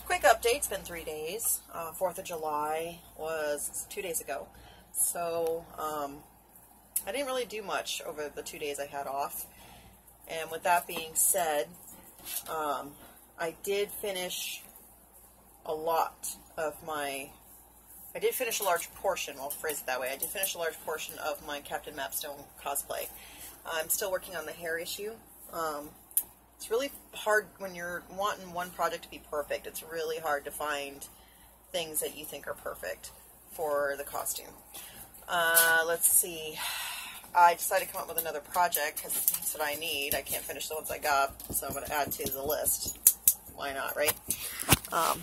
Quick update, it's been 3 days. 4th of July was 2 days ago. So, I didn't really do much over the 2 days I had off. And with that being said, I did finish a lot of my... I did finish a large portion, I'll phrase it that way. I did finish a large portion of my Captain Mapstone cosplay. I'm still working on the hair issue. It's really hard when you're wanting one project to be perfect. It's really hard to find things that you think are perfect for the costume. Let's see. I decided to come up with another project because that's what I need. I can't finish the ones I got, so I'm going to add to the list. Why not, right?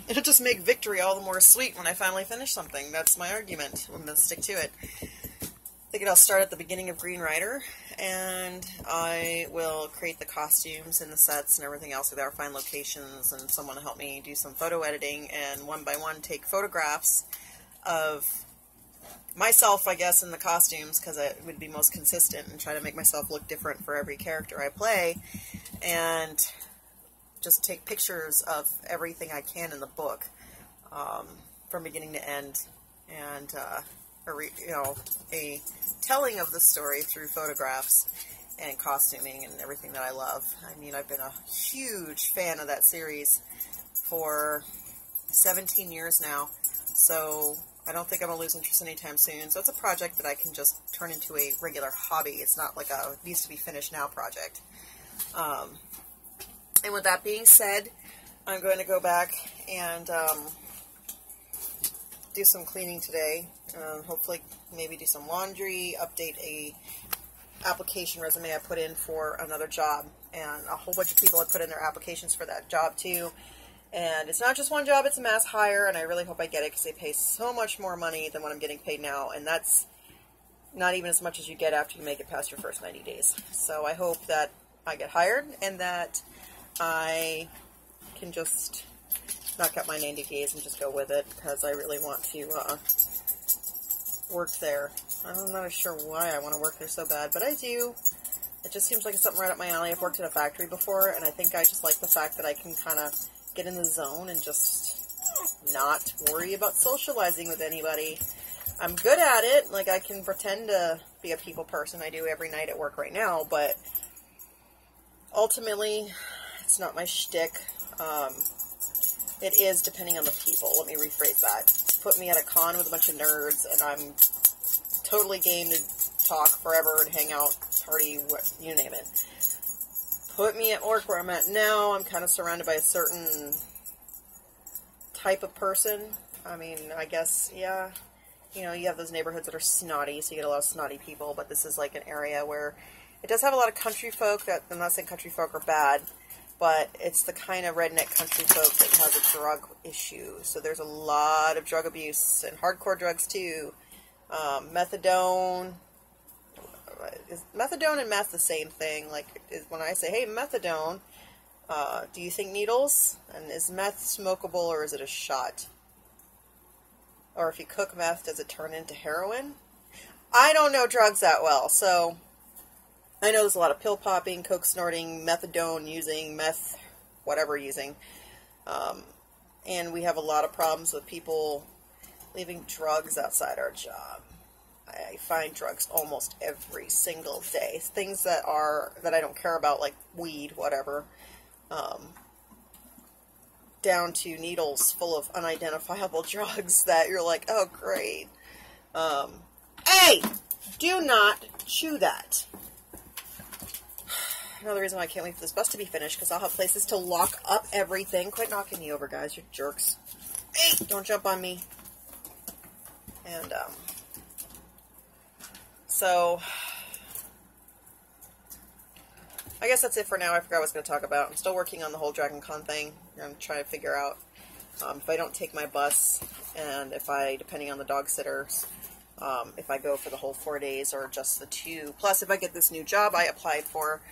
It'll just make victory all the more sweet when I finally finish something. That's my argument. I'm going to stick to it. I think I'll start at the beginning of Green Rider, and I will create the costumes and the sets and everything else with our find locations, and someone to help me do some photo editing, and one by one take photographs of myself, I guess, in the costumes, because it would be most consistent, and try to make myself look different for every character I play, and just take pictures of everything I can in the book, from beginning to end, and a telling of the story through photographs and costuming and everything that I love. I mean, I've been a huge fan of that series for 17 years now, so I don't think I'm going to lose interest anytime soon. So it's a project that I can just turn into a regular hobby. It's not like a needs to be finished now project. And with that being said, I'm going to go back and do some cleaning today. Hopefully maybe do some laundry, update a application resume I put in for another job, and a whole bunch of people have put in their applications for that job too. And it's not just one job, it's a mass hire, and I really hope I get it because they pay so much more money than what I'm getting paid now, and that's not even as much as you get after you make it past your first 90 days. So I hope that I get hired and that I can just knock out my 90 days and just go with it, because I really want to work there. I'm not sure why I want to work there so bad, but I do. It just seems like it's something right up my alley. I've worked in a factory before, and I think I just like the fact that I can kind of get in the zone and just not worry about socializing with anybody. I'm good at it. Like, I can pretend to be a people person. I do every night at work right now, but ultimately, it's not my shtick. It is depending on the people. Let me rephrase that. Put me at a con with a bunch of nerds, and I'm totally game to talk forever and hang out, party, what, you name it. Put me at work where I'm at now. I'm kind of surrounded by a certain type of person. I mean, I guess, yeah. You know, you have those neighborhoods that are snotty, so you get a lot of snotty people, but this is like an area where it does have a lot of country folk. That, I'm not saying country folk are bad, but it's the kind of redneck country folk that has a drug issue. So there's a lot of drug abuse, and hardcore drugs too. Methadone. Is methadone and meth the same thing? Like, when I say, hey, methadone, do you think needles? And is meth smokable, or is it a shot? Or if you cook meth, does it turn into heroin? I don't know drugs that well, so I know there's a lot of pill popping, coke snorting, methadone using, meth, whatever using. And we have a lot of problems with people leaving drugs outside our job. I find drugs almost every single day. Things that I don't care about, like weed, whatever. Down to needles full of unidentifiable drugs that you're like, oh, great. Hey! Do not chew that. Another reason why I can't wait for this bus to be finished, because I'll have places to lock up everything. Quit knocking me over, guys. You're jerks. Hey! Don't jump on me. And, so, I guess that's it for now. I forgot what I was going to talk about. I'm still working on the whole Dragon Con thing. I'm trying to figure out if I don't take my bus, and if I, depending on the dog sitters, if I go for the whole 4 days or just the 2. Plus, if I get this new job I applied for,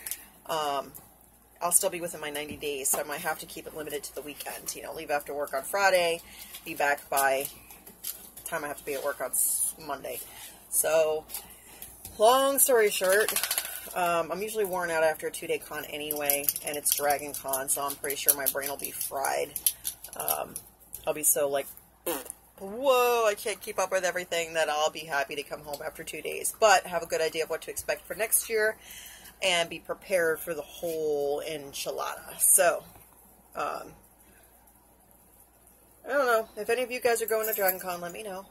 I'll still be within my 90 days, so I might have to keep it limited to the weekend. You know, leave after work on Friday, be back by the time I have to be at work on Monday. So, long story short, I'm usually worn out after a 2-day con anyway, and it's Dragon Con, so I'm pretty sure my brain will be fried. I'll be so like, whoa, I can't keep up with everything, that I'll be happy to come home after 2 days. But have a good idea of what to expect for next year and be prepared for the whole enchilada. So, I don't know. If any of you guys are going to Dragon Con, let me know.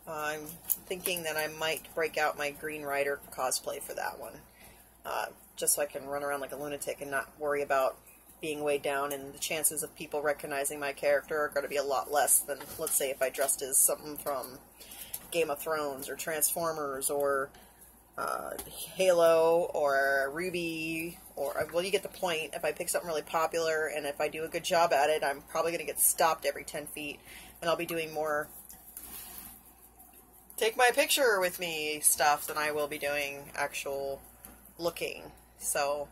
I'm thinking that I might break out my Green Rider cosplay for that one. Just so I can run around like a lunatic and not worry about being weighed down, and the chances of people recognizing my character are going to be a lot less than, let's say, if I dressed as something from Game of Thrones or Transformers or Halo or Ruby, or, well, you get the point. If I pick something really popular and if I do a good job at it, I'm probably going to get stopped every 10 feet, and I'll be doing more take my picture with me stuff than I will be doing actual looking. So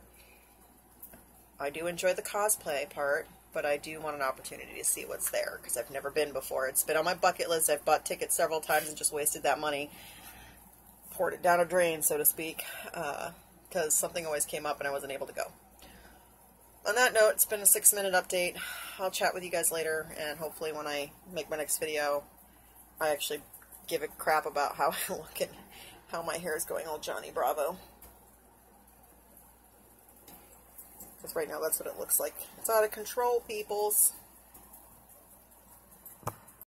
I do enjoy the cosplay part, but I do want an opportunity to see what's there, because I've never been before. It's been on my bucket list. I've bought tickets several times and just wasted that money. Poured it down a drain, so to speak, because something always came up and I wasn't able to go. On that note, it's been a 6-minute update. I'll chat with you guys later, and hopefully when I make my next video, I actually give a crap about how I look and how my hair is going all Johnny Bravo. Because right now that's what it looks like. It's out of control, peoples.